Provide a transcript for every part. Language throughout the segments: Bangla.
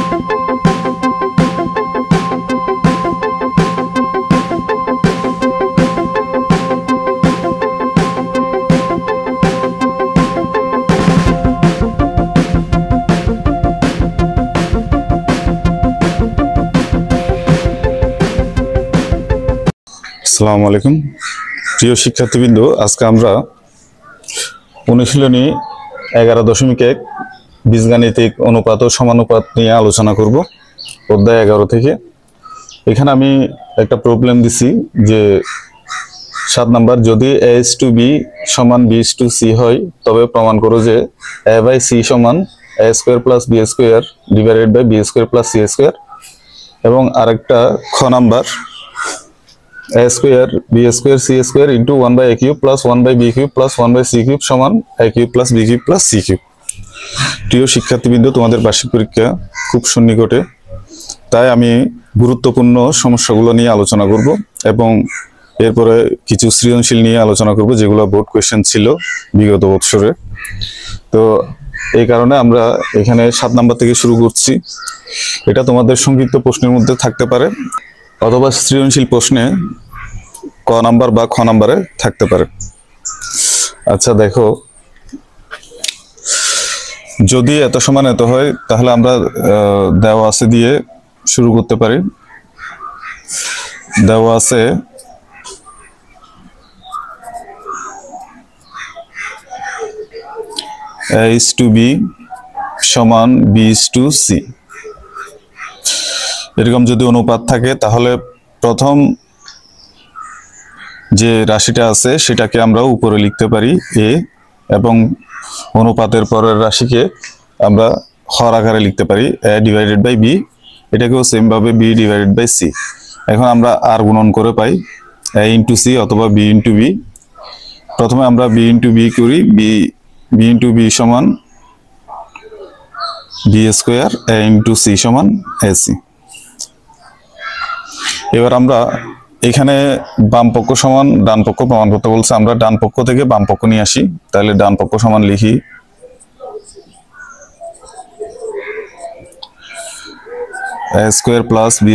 আসসালামু আলাইকুম প্রিয় শিক্ষার্থীবৃন্দ, আজকে আমরা অনুশীলনী 11.1 বীজগাণিতিক অনুপাত ও সমানুপাত নিয়ে আলোচনা করব অধ্যায় 11 থেকে। এখানে আমি একটা প্রবলেম দিছি যে 7 নাম্বার, যদি a/b সমান b/c হয় তবে প্রমাণ করো যে a/c সমান a² + b² divided by b² + c²। এবং আরেকটা খ number, a² b² c² into 1/a³ plus 1/b³ plus 1/c³ সমান a³ plus b³ plus c³। প্রিয় শিক্ষার্থীবৃন্দ, তোমাদের বার্ষিক পরীক্ষা খুব সন্নিকটে, তাই আমি গুরুত্বপূর্ণ সমস্যাগুলো নিয়ে আলোচনা করব এবং এরপরে কিছু সৃজনশীল নিয়ে আলোচনা করব যেগুলো বোর্ড কোয়েশ্চেন ছিল বিগত বছরে। তো এই কারণে আমরা এখানে 7 নাম্বার থেকে শুরু করছি। এটা তোমাদের সংক্ষিপ্ত প্রশ্নের মধ্যে থাকতে পারে অথবা সৃজনশীল প্রশ্নে ক নাম্বার বা খ নাম্বারে থাকতে পারে। আচ্ছা দেখো, যদি এত সমান এত হয় তাহলে আমরা দেওয়া আছে দিয়ে শুরু করতে পারি। দেওয়া আছে a/b সমান b/c। এরকম যদি অনুপাত থাকে তাহলে প্রথম যে রাশিটা আছে সেটাকে আমরা উপরে লিখতে পারি a, এবং অনুপাতের পরের রাশিকে আমরা হর আকারে লিখতে পারি a ডিভাইডেড বাই b। এটাকেও সেম ভাবে b ডিভাইডেড বাই c। এখন আমরা আর গুণন করে পাই a ইন্টু c অথবা b ইন্টু b। প্রথমে আমরা b ইন্টু b করি, b ইন্টু b সমান b² a ইন্টু c সমান ac। এবার আমরা এখানে বাম পক্ষ সমান ডান পক্ষ প্রমাণ করতে বলছে, আমরা ডান পক্ষ থেকে বাম পক্ষ নিয়ে আসি। তাহলে ডান পক্ষ সমান লিখি a² plus b²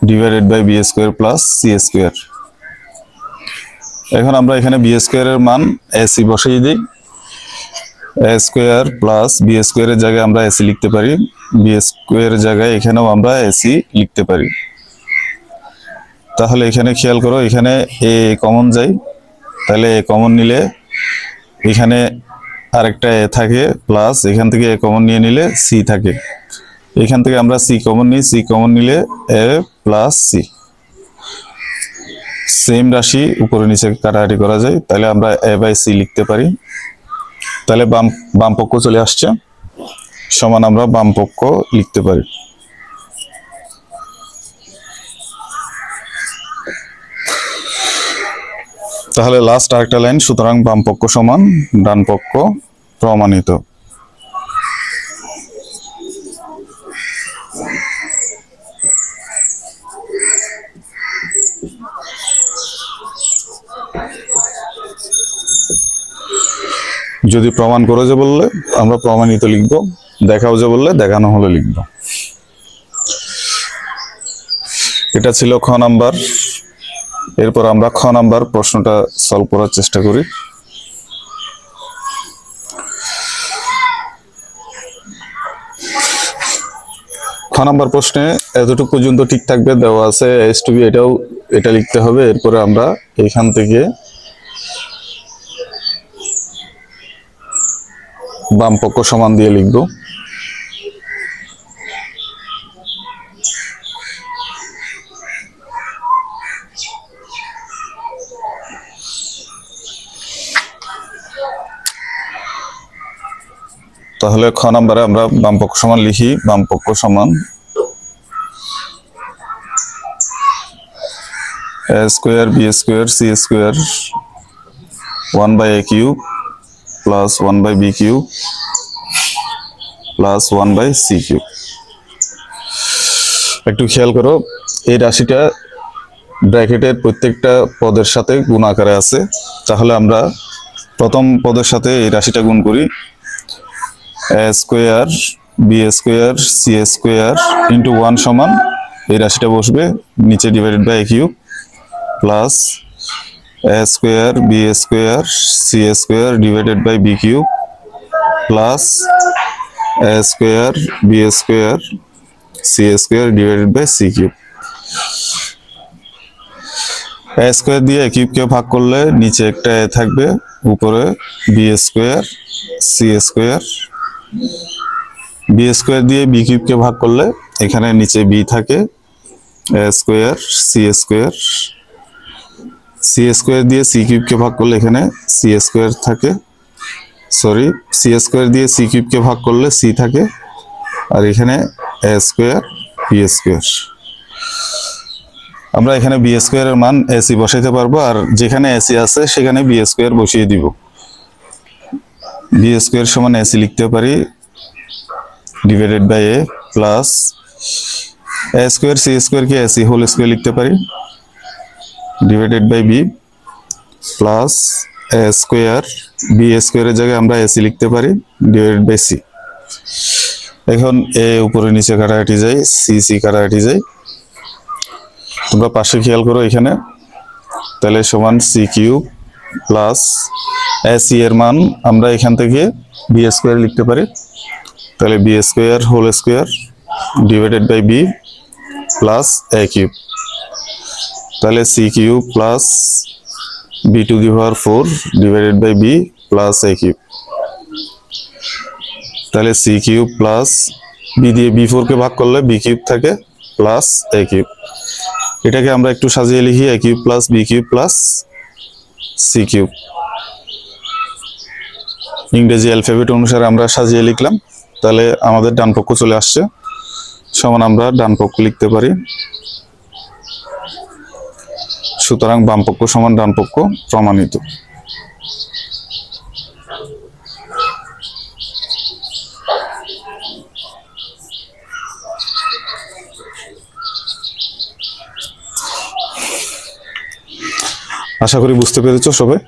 divided by b² plus c²। এখন আমরা এখানে b² এর মান ac বসিয়ে দিই। a² প্লাস b² এর জায়গায় আমরা ac লিখতে পারি, b² এর জায়গায় এখানেও আমরা ac লিখতে পারি। তাহলে এখানে খেয়াল করো, এখানে a কমন যায়, তাহলে a কমন নিলে এখানে আরেকটা a থাকে, প্লাস এখান থেকে a কমন নিয়ে নিলে c থাকে। এখান থেকে আমরা c কমন নিই, c কমন নিলে a প্লাস c। সেম রাশি উপরে নিচে কাটাকাটি করা যায়, তাহলে আমরা a/c লিখতে পারি। তাহলে বাম পক্ষ চলে আসছে, সমান আমরা বাম পক্ষ লিখতে পারি। তাহলে লাস্ট আরেকটা লাইন, সুতরাং বাম পক্ষ সমান ডান পক্ষ প্রমাণিত। যদি প্রমাণ করো যে বললে আমরা প্রমাণিত লিখবো, দেখাও যে বললে দেখানো হলে লিখব। এটা ছিল খ নাম্বার। এরপর আমরা খ নাম্বার প্রশ্নটা সলভ করার চেষ্টা করি। খ নাম্বার প্রশ্নে এতটুকু পর্যন্ত ঠিক থাকবে, দেওয়া আছে a/b, এটা লিখতে হবে। এরপরে আমরা এখান থেকে বাম পক্ষ সমান দিয়ে লিখব। তাহলে খ নাম্বারে আমরা বাম পক্ষ সমান লিখি, বাম পক্ষ সমান a² b² c² 1/a³ plus 1/b³ plus 1/c³। একটু খেয়াল করো, এই রাশিটা ব্র্যাকেটের প্রত্যেকটা পদের সাথে গুণ আকারে আছে। তাহলে আমরা প্রথম পদের সাথে এই রাশিটা গুণ করি, a² B square C square into 1 সমান এই রাশিটা বসবে নিচে divided by A cube plus A square B square C square divided by B cube plus A square B square C square divided by C cube. A square দিয়ে কিউবকে ভাগ করলে নিচে একটা এ থাকবে, উপরে B square C square. B square দিয়ে বি কিউবকে ভাগ করলে এখানে নিচে বি থাকে, A square C square. C square দিয়ে সি কিউবকে ভাগ করলে এখানে সি স্কোয়ার থাকে, সরি সি স্কোয়ার দিয়ে সি কিউবকে ভাগ করলে সি থাকে, আর এখানে এ স্কোয়ার বি স্কোয়ার। আমরা এখানে বি স্কোয়ারের মান এসি বসাইতে পারবো, আর যেখানে এসি আছে সেখানে বি স্কোয়ার বসিয়ে দিব। বি স্কোয়ার সমান এসি লিখতে পারি divided by A plus A square C স্কোয়ারকে এসি হোল স্কোয়ার লিখতে পারি divided by B plus A square B স্কোয়ারের জায়গায় আমরা এসি লিখতে পারি ডিভাইডেড বাই সি। এখন এ উপরে নিচে কাটাকাটি যায়, সি সি কাটাকাটি যায়। তোমরা পাশে খেয়াল করো এখানে, তাহলে সমান C cube plus A C এর মান আমরা এখান থেকে বি স্কোয়ার লিখতে পারি, তাহলে B square whole square divided by B plus A cube, তাহলে C cube plus B to the power 4 divided by B plus A cube. তাহলে সি কিউব প্লাস বি দিয়ে বি 4 কে ভাগ করলে বি কিউব থাকে প্লাস এ কিউব। এটাকে আমরা একটু সাজিয়ে লিখি A cube plus B cube plus C cube. ইংরেজি অ্যালফাবেট অনুসারে আমরা সাজিয়ে লিখলাম, তাহলে আমাদের ডান পক্ষ চলে আসছে। সমান আমরা ডান পক্ষ লিখতে পারি, সুতরাং বাম পক্ষ সমান ডান পক্ষ প্রমাণিত। আশা করি বুঝতে পেরেছো সবাই।